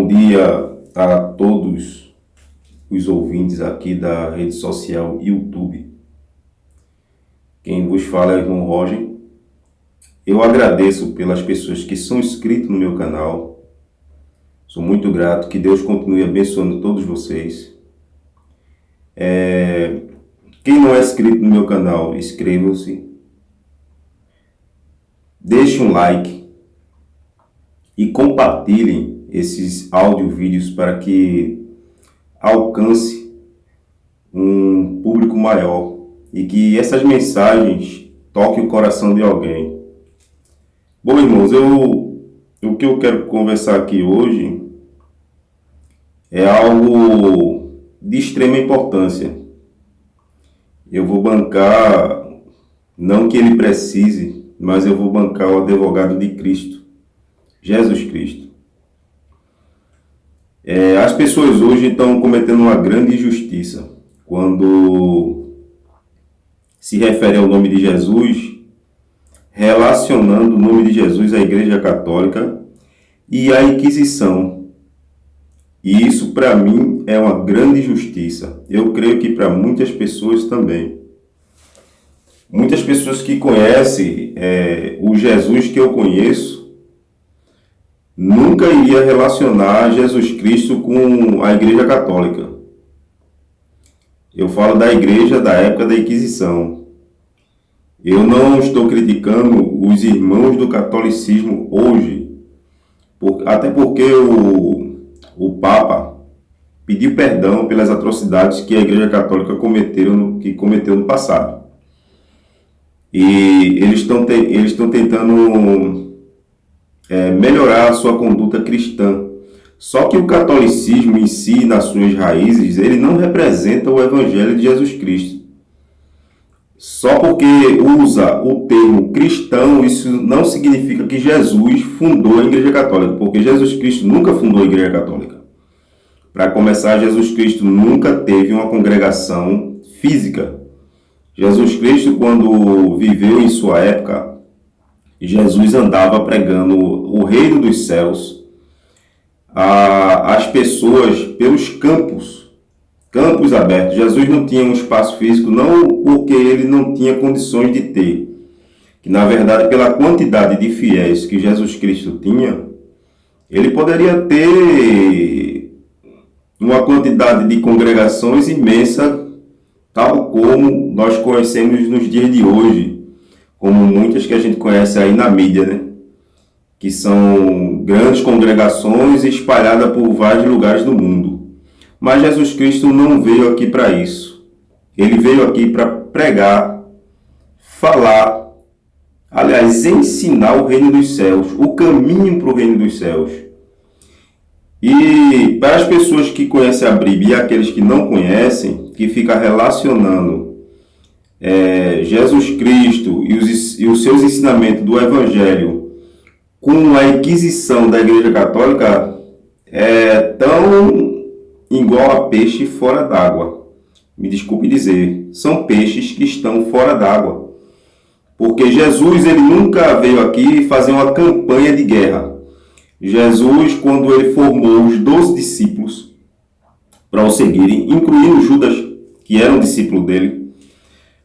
Bom dia a todos os ouvintes aqui da rede social YouTube. Quem vos fala é o irmão Roger. Eu agradeço pelas pessoas que são inscritas no meu canal. Sou muito grato, que Deus continue abençoando todos vocês. Quem não é inscrito no meu canal, inscrevam-se. Deixe um like e compartilhem esses áudio-vídeos para que alcance um público maior e que essas mensagens toquem o coração de alguém. Bom, irmãos, o que eu quero conversar aqui hoje é algo de extrema importância. Eu vou bancar, não que ele precise, mas eu vou bancar o advogado de Cristo, Jesus Cristo. As pessoas hoje estão cometendo uma grande injustiça quando se refere ao nome de Jesus, relacionando o nome de Jesus à Igreja Católica e à Inquisição. E isso, para mim, é uma grande injustiça. Eu creio que para muitas pessoas também. Muitas pessoas que conhecem o Jesus que eu conheço, nunca iria relacionar Jesus Cristo com a Igreja Católica. Eu falo da igreja da época da Inquisição. Eu não estou criticando os irmãos do catolicismo hoje, até porque o Papa pediu perdão pelas atrocidades que a Igreja Católica cometeu no passado. E eles estão tentando melhorar a sua conduta cristã. Só que o catolicismo em si, nas suas raízes, ele não representa o Evangelho de Jesus Cristo. Só porque usa o termo cristão, isso não significa que Jesus fundou a Igreja Católica, porque Jesus Cristo nunca fundou a Igreja Católica. Para começar, Jesus Cristo nunca teve uma congregação física. Jesus Cristo, quando viveu em sua época, Jesus andava pregando o reino dos céus às pessoas pelos campos abertos. Jesus não tinha um espaço físico, não porque ele não tinha condições de ter, que na verdade pela quantidade de fiéis que Jesus Cristo tinha, ele poderia ter uma quantidade de congregações imensa, tal como nós conhecemos nos dias de hoje, como muitas que a gente conhece aí na mídia, né? Que são grandes congregações espalhadas por vários lugares do mundo. Mas Jesus Cristo não veio aqui para isso. Ele veio aqui para pregar, falar, aliás, ensinar o reino dos céus, o caminho para o reino dos céus. E para as pessoas que conhecem a Bíblia e aqueles que não conhecem, que ficam relacionando Jesus Cristo e os seus ensinamentos do Evangelho com a Inquisição da Igreja Católica, é tão igual a peixe fora d'água. Me desculpe dizer, são peixes que estão fora d'água. Porque Jesus ele nunca veio aqui fazer uma campanha de guerra. Jesus, quando ele formou os 12 discípulos para o seguirem, incluindo Judas, que era um discípulo dele,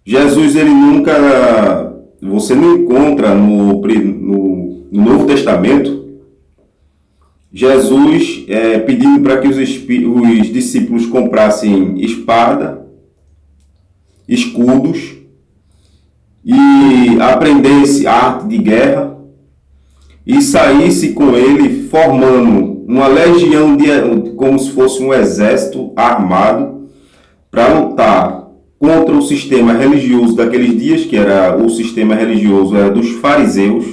Jesus, ele nunca... Você não encontra no Novo Testamento Jesus pedindo para que os discípulos comprassem espada, escudos e aprendesse a arte de guerra e saísse com ele formando uma legião, como se fosse um exército armado para lutar contra o sistema religioso daqueles dias, que era o sistema religioso dos fariseus,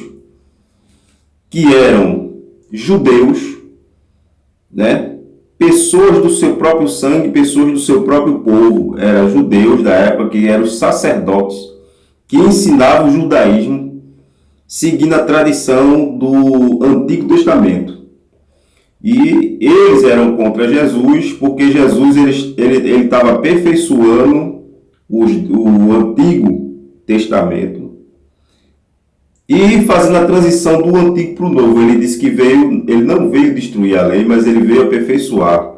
que eram judeus, né? Pessoas do seu próprio sangue, pessoas do seu próprio povo, eram judeus da época, que eram os sacerdotes, que ensinavam o judaísmo, seguindo a tradição do Antigo Testamento. E eles eram contra Jesus, porque Jesus ele estava aperfeiçoando o Antigo Testamento E fazendo a transição do antigo para o novo, ele disse que ele não veio destruir a lei, mas ele veio aperfeiçoar.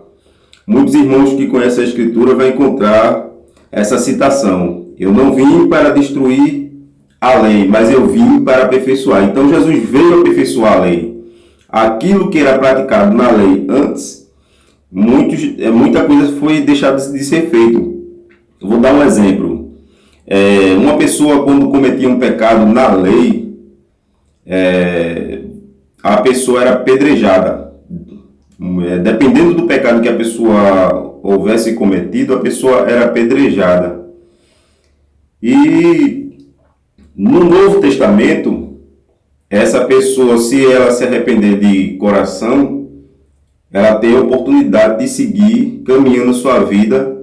Muitos irmãos que conhecem a Escritura vão encontrar essa citação: eu não vim para destruir a lei, mas eu vim para aperfeiçoar. Então Jesus veio aperfeiçoar a lei. Aquilo que era praticado na lei antes, muita coisa foi deixada de ser feito. Eu vou dar um exemplo. Uma pessoa, quando cometia um pecado na lei, a pessoa era apedrejada. Dependendo do pecado que a pessoa houvesse cometido, a pessoa era apedrejada. E no Novo Testamento, essa pessoa, se ela se arrepender de coração, ela tem a oportunidade de seguir caminhando sua vida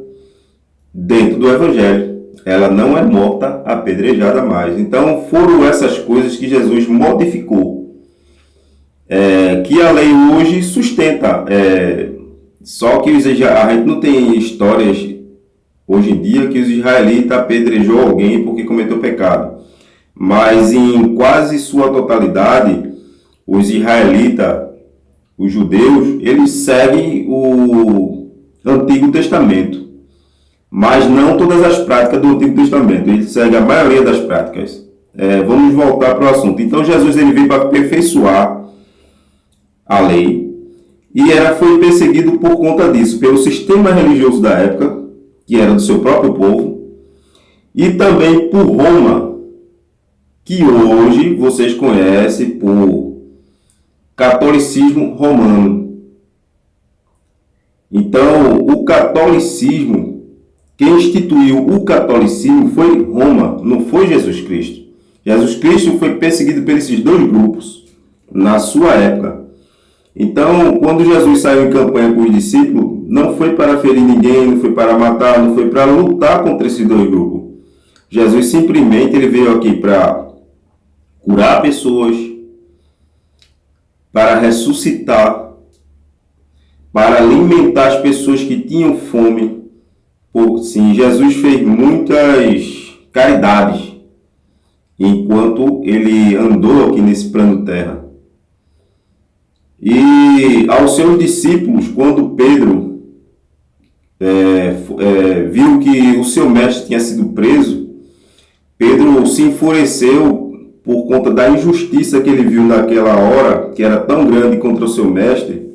dentro do Evangelho. Ela não é morta, apedrejada mais. Então foram essas coisas que Jesus modificou, que a lei hoje sustenta. Só que a gente não tem histórias hoje em dia que os israelitas apedrejou alguém porque cometeu pecado. Mas em quase sua totalidade, os israelitas, os judeus, eles seguem o Antigo Testamento. Mas não todas as práticas do Antigo Testamento. Ele segue a maioria das práticas. Vamos voltar para o assunto. Então Jesus ele veio para aperfeiçoar a lei. E foi perseguido por conta disso, pelo sistema religioso da época, que era do seu próprio povo, e também por Roma, que hoje vocês conhecem por catolicismo romano. Então, o catolicismo, quem instituiu o catolicismo foi Roma, não foi Jesus Cristo. Jesus Cristo foi perseguido por esses dois grupos na sua época. Então, quando Jesus saiu em campanha com os discípulos, não foi para ferir ninguém, não foi para matar, não foi para lutar contra esses dois grupos. Jesus simplesmente ele veio aqui para curar pessoas, para ressuscitar, para alimentar as pessoas que tinham fome. Sim, Jesus fez muitas caridades enquanto ele andou aqui nesse plano terra. E aos seus discípulos, quando Pedro viu que o seu mestre tinha sido preso, Pedro se enfureceu por conta da injustiça que ele viu naquela hora, que era tão grande contra o seu mestre.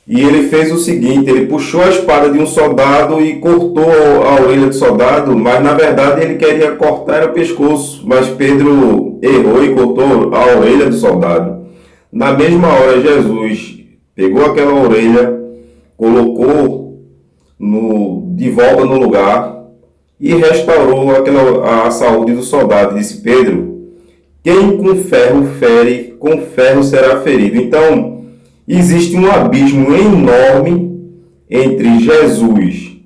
E ele fez o seguinte, ele puxou a espada de um soldado e cortou a orelha do soldado, mas na verdade ele queria cortar o pescoço, mas Pedro errou e cortou a orelha do soldado. Na mesma hora Jesus pegou aquela orelha, colocou de volta no lugar e restaurou a saúde do soldado. Disse: Pedro, quem com ferro fere, com ferro será ferido. Então, existe um abismo enorme entre Jesus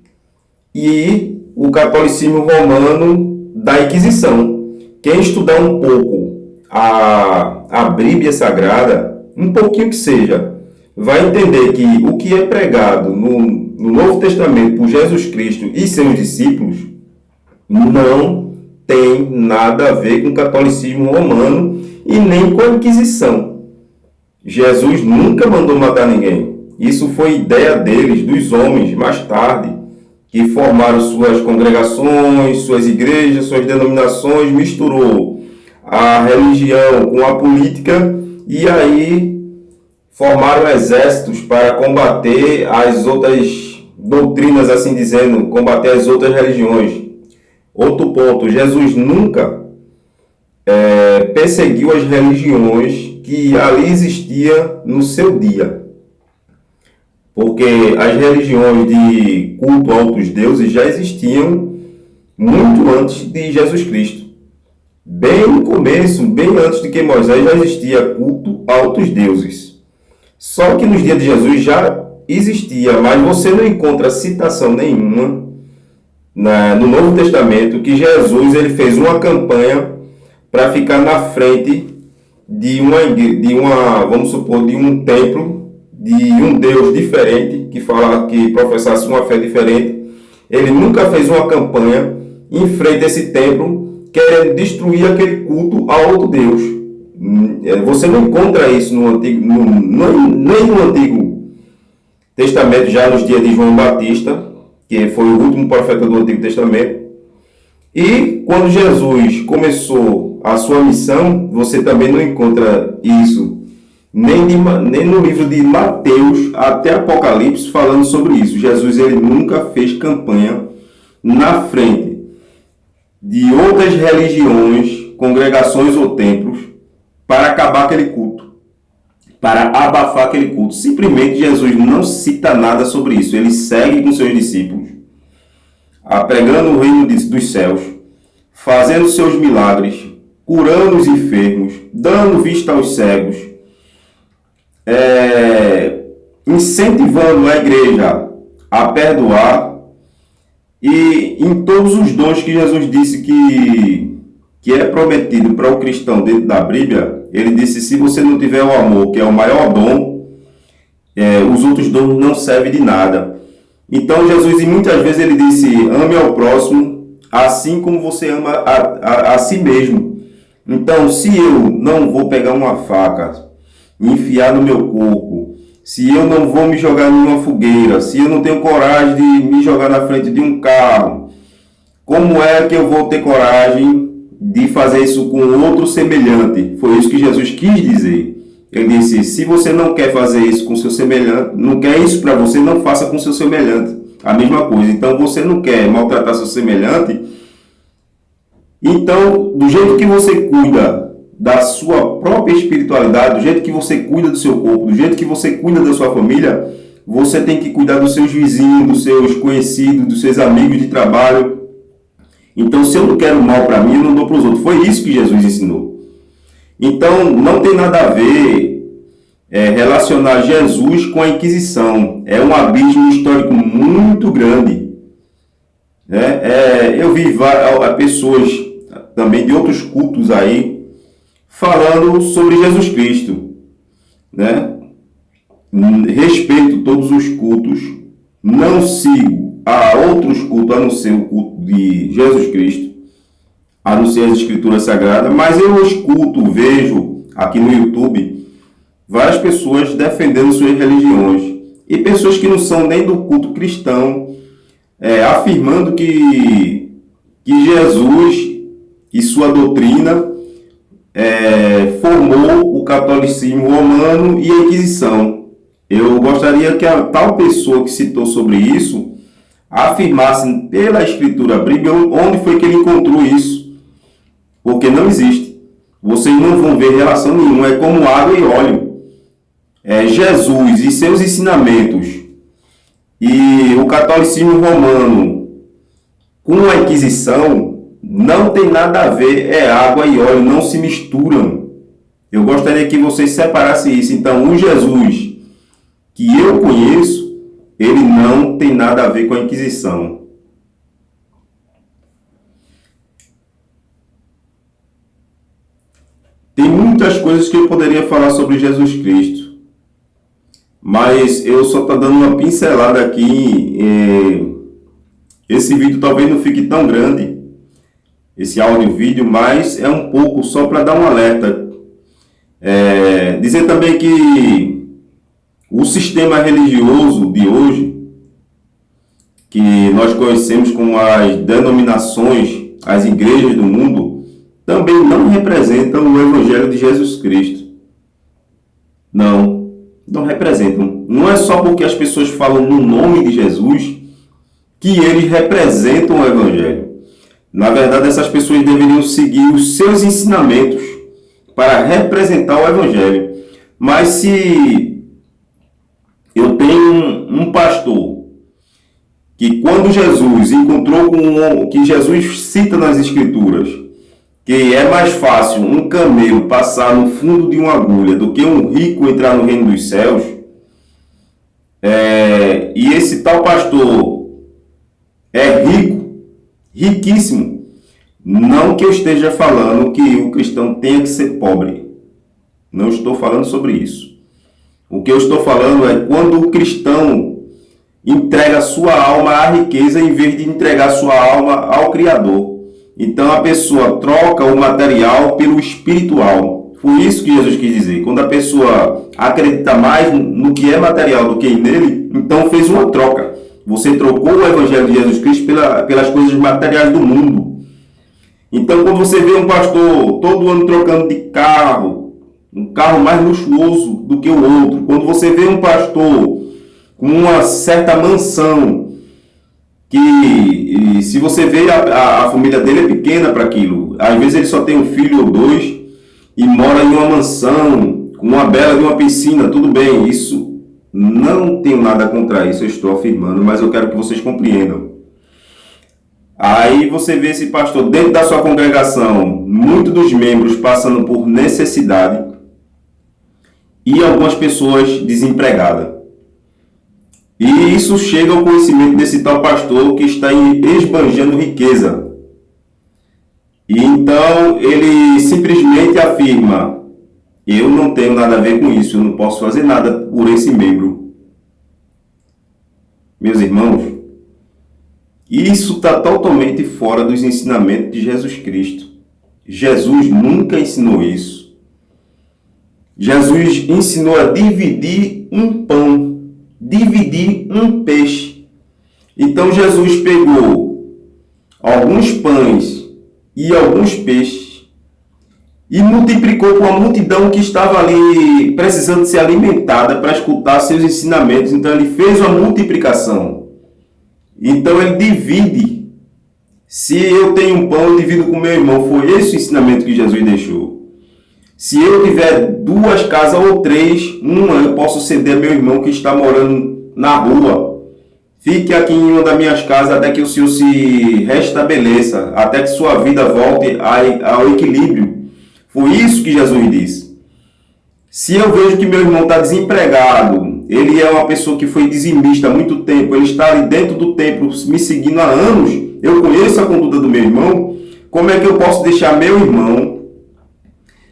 e o catolicismo romano da Inquisição. Quem estudar um pouco a Bíblia Sagrada, um pouquinho que seja, vai entender que o que é pregado no Novo Testamento por Jesus Cristo e seus discípulos não tem nada a ver com o catolicismo romano e nem com a Inquisição. Jesus nunca mandou matar ninguém. Isso foi ideia deles, dos homens, mais tarde, que formaram suas congregações, suas igrejas, suas denominações, misturou a religião com a política e aí formaram exércitos para combater as outras doutrinas, assim dizendo, combater as outras religiões. Outro ponto, Jesus nunca perseguiu as religiões que ali existia no seu dia. Porque as religiões de culto a outros deuses já existiam muito antes de Jesus Cristo. Bem no começo, bem antes de que Moisés, já existia culto a outros deuses. Só que nos dias de Jesus já existia, mas você não encontra citação nenhuma no Novo Testamento que Jesus ele fez uma campanha para ficar na frente de vamos supor, de um templo, de um Deus diferente, que professasse uma fé diferente. Ele nunca fez uma campanha em frente a esse templo, querendo destruir aquele culto a outro Deus. Você não encontra isso no Antigo, nem no Antigo Testamento, já nos dias de João Batista, que foi o último profeta do Antigo Testamento. E quando Jesus começou a sua missão, você também não encontra isso, nem no livro de Mateus até Apocalipse falando sobre isso. Jesus ele nunca fez campanha na frente de outras religiões, congregações ou templos para acabar aquele culto, para abafar aquele culto. Simplesmente Jesus não cita nada sobre isso. Ele segue com seus discípulos, pregando o reino dos céus, fazendo seus milagres, curando os enfermos, dando vista aos cegos, incentivando a igreja a perdoar, e em todos os dons que Jesus disse que é prometido para o cristão dentro da Bíblia, ele disse: se você não tiver o amor, que é o maior dom, os outros dons não servem de nada. Então Jesus, e muitas vezes ele disse: ame ao próximo assim como você ama a si mesmo. Então, se eu não vou pegar uma faca e enfiar no meu corpo, se eu não vou me jogar numa fogueira, se eu não tenho coragem de me jogar na frente de um carro, como é que eu vou ter coragem de fazer isso com outro semelhante? Foi isso que Jesus quis dizer. Ele disse: se você não quer fazer isso com seu semelhante, não quer isso para você, não faça com seu semelhante. A mesma coisa. Então, você não quer maltratar seu semelhante, então, do jeito que você cuida da sua própria espiritualidade, do jeito que você cuida do seu corpo, do jeito que você cuida da sua família, você tem que cuidar dos seus vizinhos, dos seus conhecidos, dos seus amigos de trabalho. Então, se eu não quero mal para mim, eu não dou para os outros. Foi isso que Jesus ensinou. Então, não tem nada a ver relacionar Jesus com a Inquisição. É um abismo histórico muito grande. Eu vi pessoas também de outros cultos aí falando sobre Jesus Cristo. Respeito todos os cultos, não sigo a outros cultos a não ser o culto de Jesus Cristo, a não ser as Escrituras Sagradas, mas eu escuto, vejo aqui no YouTube várias pessoas defendendo suas religiões e pessoas que não são nem do culto cristão, afirmando que Jesus e sua doutrina formou o catolicismo romano e a Inquisição. Eu gostaria que a tal pessoa que citou sobre isso afirmasse pela escritura bíblica onde foi que ele encontrou isso, porque não existe. Vocês não vão ver relação nenhuma, é como água e óleo. Jesus e seus ensinamentos e o catolicismo romano com a Inquisição não tem nada a ver, água e óleo, não se misturam. Eu gostaria que vocês separassem isso. Então, o Jesus que eu conheço, ele não tem nada a ver com a Inquisição. Tem muitas coisas que eu poderia falar sobre Jesus Cristo, mas eu só estou dando uma pincelada aqui. Esse vídeo talvez não fique tão grande, esse áudio e vídeo, mas é um pouco só para dar um alerta. Dizer também que o sistema religioso de hoje, que nós conhecemos como as denominações, as igrejas do mundo, também não representam o Evangelho de Jesus Cristo. Não representam. Não é só porque as pessoas falam no nome de Jesus que eles representam o Evangelho. Na verdade, essas pessoas deveriam seguir os seus ensinamentos para representar o Evangelho. Mas se eu tenho um pastor que, quando Jesus encontrou com que Jesus cita nas Escrituras, que é mais fácil um camelo passar no fundo de uma agulha do que um rico entrar no reino dos céus, e esse tal pastor é rico, riquíssimo, não que eu esteja falando que o cristão tenha que ser pobre. Não estou falando sobre isso. O que eu estou falando é quando o cristão entrega sua alma à riqueza em vez de entregar sua alma ao Criador. Então a pessoa troca o material pelo espiritual. Foi isso que Jesus quis dizer. Quando a pessoa acredita mais no que é material do que nele, então fez uma troca. Você trocou o Evangelho de Jesus Cristo pelas coisas materiais do mundo. Então, quando você vê um pastor todo ano trocando de carro, um carro mais luxuoso do que o outro, quando você vê um pastor com uma certa mansão, que se você vê a família dele é pequena para aquilo, às vezes ele só tem um filho ou dois e mora em uma mansão, com uma bela de uma piscina, tudo bem, isso não tenho nada contra isso, eu estou afirmando, mas eu quero que vocês compreendam. Aí você vê esse pastor dentro da sua congregação, muitos dos membros passando por necessidade e algumas pessoas desempregadas. E isso chega ao conhecimento desse tal pastor que está esbanjando riqueza. E então ele simplesmente afirma: eu não tenho nada a ver com isso, eu não posso fazer nada por esse membro. Meus irmãos, isso está totalmente fora dos ensinamentos de Jesus Cristo. Jesus nunca ensinou isso. Jesus ensinou a dividir um pão, dividir um peixe. Então Jesus pegou alguns pães e alguns peixes e multiplicou com a multidão que estava ali precisando ser alimentada para escutar seus ensinamentos. Então ele fez uma multiplicação. Então ele divide. Se eu tenho um pão, eu divido com meu irmão. Foi esse o ensinamento que Jesus deixou. Se eu tiver 2 casas ou 3, uma eu posso ceder a meu irmão que está morando na rua. Fique aqui em uma das minhas casas até que o Senhor se restabeleça, até que sua vida volte ao equilíbrio. Foi isso que Jesus disse. Se eu vejo que meu irmão está desempregado, ele é uma pessoa que foi dizimista há muito tempo, ele está ali dentro do templo me seguindo há anos, eu conheço a conduta do meu irmão, como é que eu posso deixar meu irmão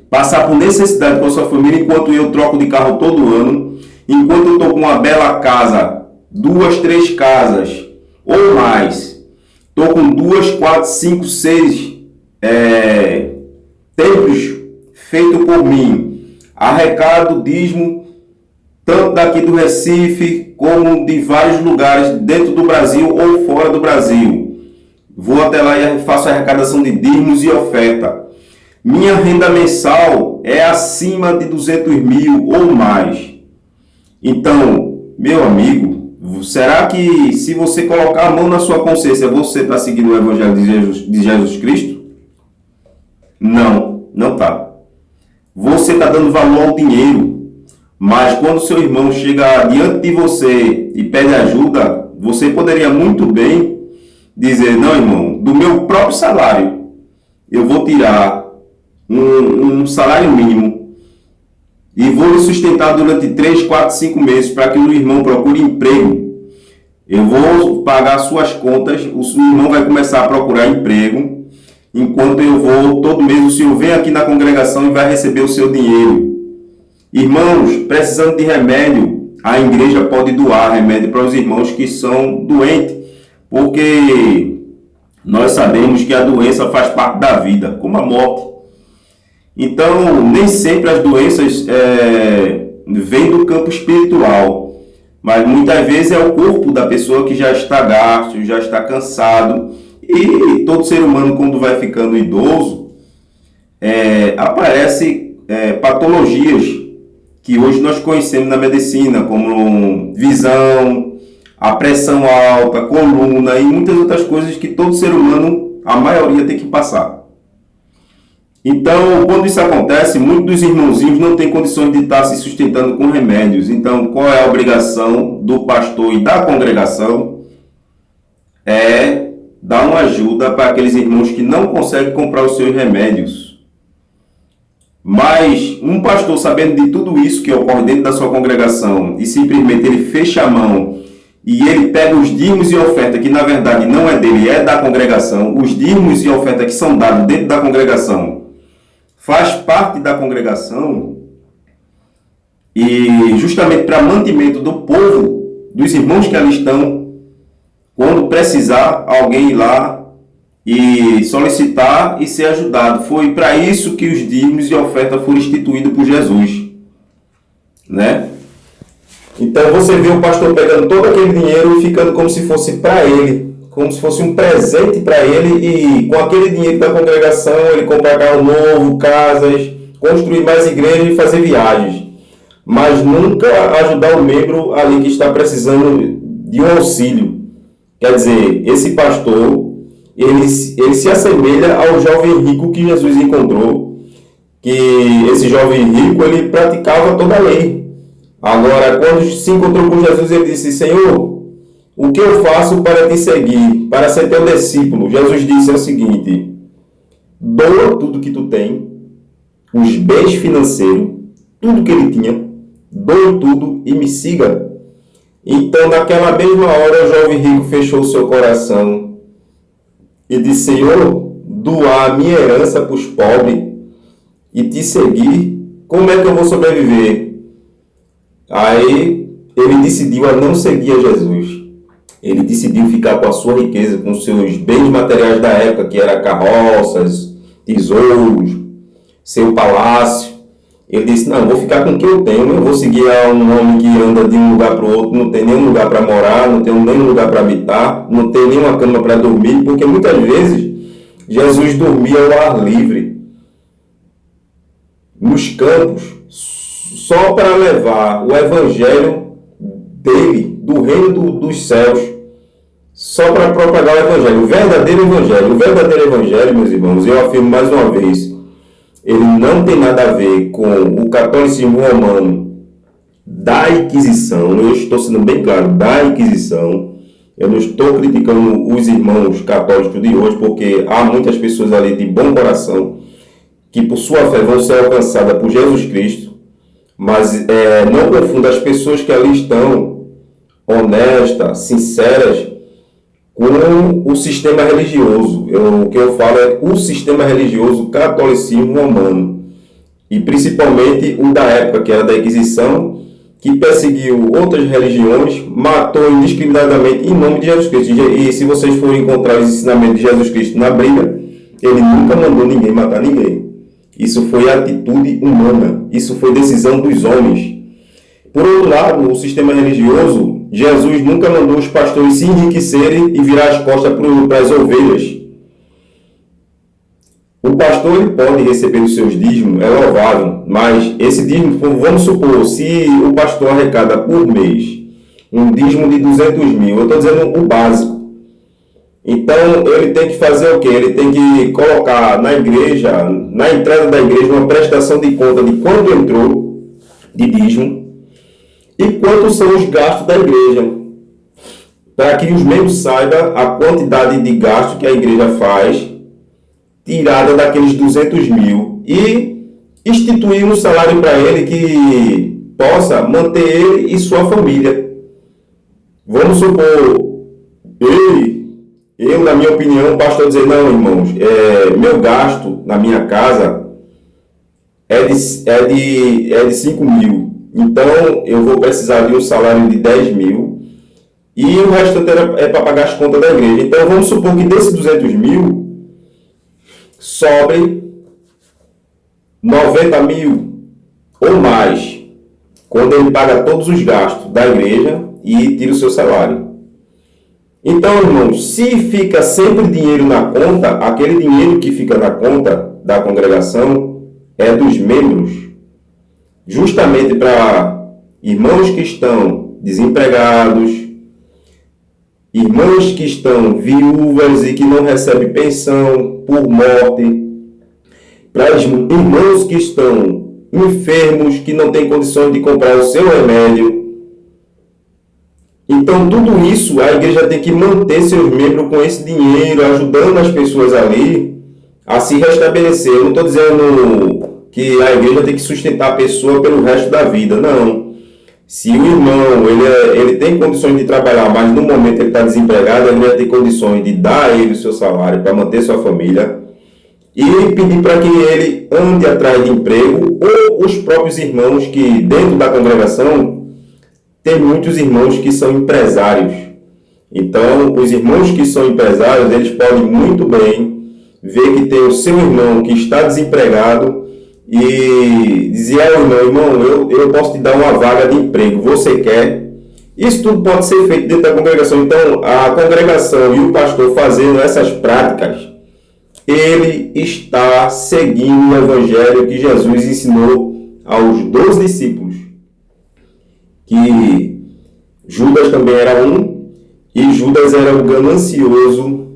passar por necessidade com a sua família enquanto eu troco de carro todo ano, enquanto eu estou com uma bela casa, 2, 3 casas ou mais, estou com 2, 4, 5, 6 templos feitos por mim, arrecado dízimo, tanto daqui do Recife, como de vários lugares dentro do Brasil ou fora do Brasil. Vou até lá e faço a arrecadação de dízimos e oferta. Minha renda mensal é acima de 200 mil ou mais. Então, meu amigo, será que se você colocar a mão na sua consciência, você está seguindo o Evangelho de Jesus Cristo? Não, não está. Você está dando valor ao dinheiro, mas quando seu irmão chega diante de você e pede ajuda, você poderia muito bem dizer: não, irmão, do meu próprio salário, eu vou tirar um salário mínimo e vou lhe sustentar durante 3, 4, 5 meses para que o irmão procure emprego. Eu vou pagar suas contas, o seu irmão vai começar a procurar emprego, enquanto eu vou, todo mês o senhor vem aqui na congregação e vai receber o seu dinheiro. Irmãos, precisando de remédio, a igreja pode doar remédio para os irmãos que são doentes, porque nós sabemos que a doença faz parte da vida, como a morte. Então, nem sempre as doenças vêm do campo espiritual, mas muitas vezes é o corpo da pessoa que já está gasto, já está cansado. E todo ser humano, quando vai ficando idoso, aparece patologias que hoje nós conhecemos na medicina, como visão, a pressão alta, coluna e muitas outras coisas que todo ser humano, a maioria, tem que passar. Então, quando isso acontece, muitos dos irmãozinhos não têm condições de estar se sustentando com remédios. Então, qual é a obrigação do pastor e da congregação? É dar uma ajuda para aqueles irmãos que não conseguem comprar os seus remédios. Mas um pastor, sabendo de tudo isso que ocorre dentro da sua congregação e simplesmente ele fecha a mão e ele pega os dízimos e oferta, que na verdade não é dele, é da congregação, os dízimos e oferta que são dados dentro da congregação, faz parte da congregação e justamente para mantimento do povo, dos irmãos que ali estão, quando precisar alguém ir lá e solicitar e ser ajudado. Foi para isso que os dízimos e oferta foram instituídos por Jesus, né? Então você vê o pastor pegando todo aquele dinheiro e ficando como se fosse para ele, como se fosse um presente para ele, e com aquele dinheiro da congregação ele comprar carro novo, casas, construir mais igrejas e fazer viagens, mas nunca ajudar o membro ali que está precisando de um auxílio. Quer dizer, esse pastor, ele se assemelha ao jovem rico que Jesus encontrou, que esse jovem rico ele praticava toda a lei. Agora, quando se encontrou com Jesus, ele disse: Senhor, o que eu faço para te seguir, para ser teu discípulo? Jesus disse o seguinte: doa tudo que tu tem, os bens financeiros, tudo que ele tinha, doe tudo e me siga. Então, naquela mesma hora, o jovem rico fechou o seu coração e disse: Senhor, doar a minha herança para os pobres e te seguir, como é que eu vou sobreviver? Aí ele decidiu a não seguir a Jesus. Ele decidiu ficar com a sua riqueza, com os seus bens materiais da época, que eram carroças, tesouros, seu palácio. Ele disse: não, vou ficar com o que eu tenho, não vou seguir a um homem que anda de um lugar para o outro, não tem nenhum lugar para morar, não tem nenhum lugar para habitar, não tem nenhuma cama para dormir, porque muitas vezes Jesus dormia ao ar livre, nos campos, só para levar o evangelho dele, do reino dos céus, só para propagar o evangelho, o verdadeiro evangelho. O verdadeiro evangelho, meus irmãos, eu afirmo mais uma vez, ele não tem nada a ver com o catolicismo romano da Inquisição. Eu estou sendo bem claro, da Inquisição. Eu não estou criticando os irmãos católicos de hoje, porque há muitas pessoas ali de bom coração que por sua fé vão ser alcançadas por Jesus Cristo. Mas não confunda as pessoas que ali estão honestas, sinceras, com o sistema religioso. O que eu falo é o sistema religioso catolicismo romano, e principalmente o da época, que era da Inquisição, que perseguiu outras religiões, matou indiscriminadamente em nome de Jesus Cristo. E se vocês forem encontrar os ensinamentos de Jesus Cristo na Bíblia, ele nunca mandou ninguém matar ninguém. Isso foi atitude humana, isso foi decisão dos homens. Por outro lado, o sistema religioso, Jesus nunca mandou os pastores se enriquecerem e virar as costas para as ovelhas. O pastor ele pode receber os seus dízimos, é louvável, mas esse dízimo, vamos supor, se o pastor arrecada por mês um dízimo de 200 mil, eu estou dizendo o básico. Então, ele tem que fazer o quê? Ele tem que colocar na igreja, na entrada da igreja, uma prestação de conta de quanto entrou de dízimo e quantos são os gastos da igreja, para que os membros saibam a quantidade de gasto que a igreja faz, tirada daqueles 200 mil, e instituir um salário para ele que possa manter ele e sua família. Vamos supor, eu, na minha opinião, o pastor dizer: não, irmãos, meu gasto na minha casa é de 5 mil, então eu vou precisar de um salário de 10 mil e o restante é para pagar as contas da igreja. Então vamos supor que desses 200 mil sobre 90 mil ou mais, quando ele paga todos os gastos da igreja e tira o seu salário. Então, irmãos, se fica sempre dinheiro na conta, aquele dinheiro que fica na conta da congregação é dos membros, justamente para irmãos que estão desempregados, irmãos que estão viúvas e que não recebem pensão por morte, para irmãos que estão enfermos, que não têm condições de comprar o seu remédio. Então, tudo isso, a igreja tem que manter seus membros com esse dinheiro, ajudando as pessoas ali a se restabelecer. Eu não estou dizendo que a igreja tem que sustentar a pessoa pelo resto da vida, não. Se o irmão ele tem condições de trabalhar, mas no momento ele está desempregado, a igreja tem condições de dar a ele o seu salário para manter sua família e pedir para que ele ande atrás de emprego, ou os próprios irmãos que dentro da congregação tem muitos irmãos que são empresários. Então, os irmãos que são empresários, eles podem muito bem ver que tem o seu irmão que está desempregado e dizer ao irmão, eu posso te dar uma vaga de emprego, você quer? Isso tudo pode ser feito dentro da congregação. Então, a congregação e o pastor fazendo essas práticas, ele está seguindo o evangelho que Jesus ensinou aos 12 discípulos. Que Judas também era um, e Judas era o ganancioso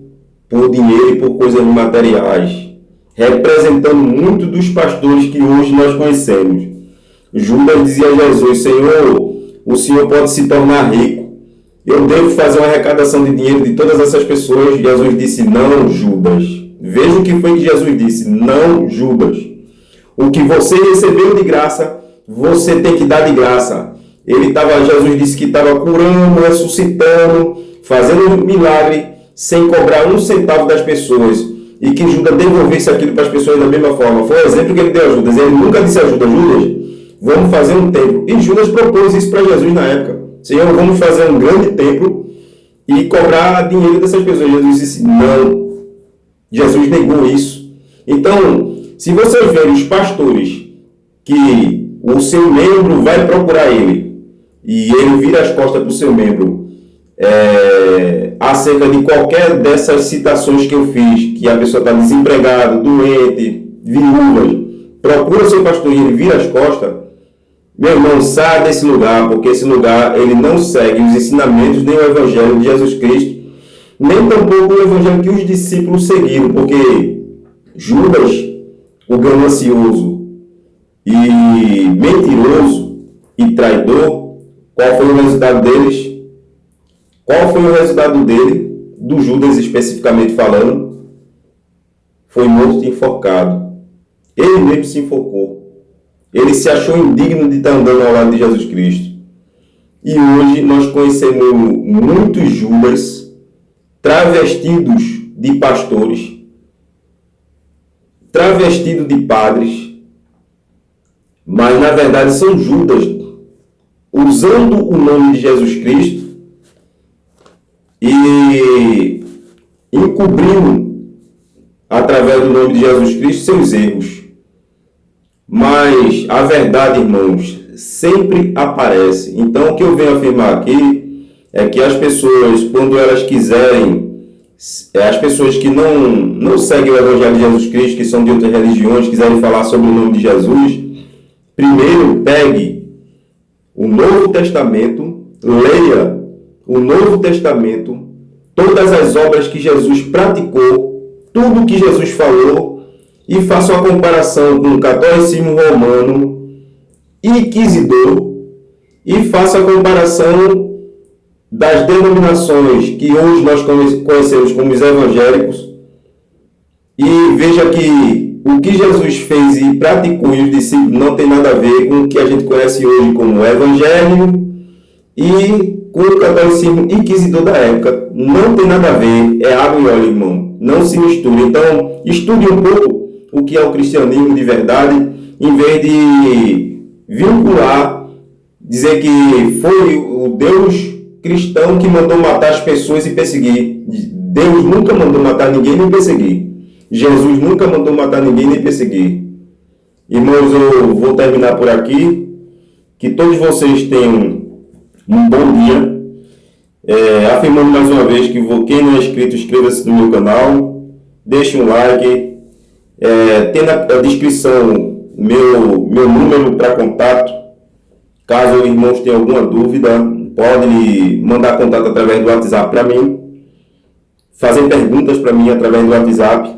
por dinheiro e por coisas materiais, representando muito dos pastores que hoje nós conhecemos. Judas dizia a Jesus: Senhor, o Senhor pode se tornar rico, eu devo fazer uma arrecadação de dinheiro de todas essas pessoas. Jesus disse: não, Judas. Veja o que foi que Jesus disse: não, Judas. O que você recebeu de graça, você tem que dar de graça. Jesus disse que estava curando, ressuscitando, fazendo um milagre, sem cobrar um centavo das pessoas. E que Judas devolvesse aquilo para as pessoas da mesma forma. Foi o exemplo que ele deu a Judas. Ele nunca disse a Judas: vamos fazer um templo. E Judas propôs isso para Jesus na época: Senhor, vamos fazer um grande templo e cobrar dinheiro dessas pessoas. Jesus disse: não. Jesus negou isso. Então, se vocês verem os pastores que o seu membro vai procurar ele e ele vira as costas para o seu membro acerca de qualquer dessas citações que eu fiz, que a pessoa está desempregada, doente, viúva, procura o seu pastor e ele vira as costas, meu irmão, sai desse lugar, porque esse lugar ele não segue os ensinamentos nem o evangelho de Jesus Cristo, nem tampouco o evangelho que os discípulos seguiram, porque Judas, o ganancioso e mentiroso e traidor, qual foi o resultado deles? Qual foi o resultado dele, do Judas especificamente falando? Foi morto e enforcado. Ele mesmo se enforcou. Ele se achou indigno de estar andando ao lado de Jesus Cristo. E hoje nós conhecemos muitos Judas travestidos de pastores, travestidos de padres, mas na verdade são Judas usando o nome de Jesus Cristo e encobrindo através do nome de Jesus Cristo seus erros. Mas a verdade, irmãos, sempre aparece. Então o que eu venho afirmar aqui é que as pessoas, quando elas quiserem, as pessoas que não seguem o Evangelho de Jesus Cristo, que são de outras religiões, quiserem falar sobre o nome de Jesus, primeiro pegue o Novo Testamento, leia o Novo Testamento, todas as obras que Jesus praticou, tudo que Jesus falou, e faça uma comparação com o catolicismo romano, inquisidor, e faça a comparação das denominações que hoje nós conhecemos como os evangélicos, e veja que o que Jesus fez e praticou e os discípulos não tem nada a ver com o que a gente conhece hoje como evangelho e com o catolicismo inquisidor da época. Não tem nada a ver, é água e óleo, irmão. Não se misture. Então, estude um pouco o que é o cristianismo de verdade, em vez de vincular, dizer que foi o Deus cristão que mandou matar as pessoas e perseguir. Deus nunca mandou matar ninguém nem perseguir. Jesus nunca mandou matar ninguém nem perseguir. Irmãos, eu vou terminar por aqui. Que todos vocês tenham um bom dia. Afirmando mais uma vez que quem não é inscrito, inscreva-se no meu canal. Deixe um like. Tem na descrição meu número para contato. Caso os irmãos tenham alguma dúvida, pode mandar contato através do WhatsApp para mim. Fazer perguntas para mim através do WhatsApp.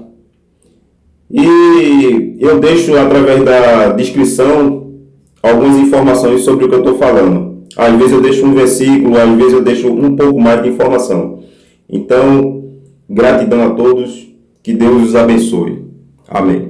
E eu deixo através da descrição algumas informações sobre o que eu estou falando. Às vezes eu deixo um versículo, às vezes eu deixo um pouco mais de informação. Então, gratidão a todos, que Deus os abençoe. Amém.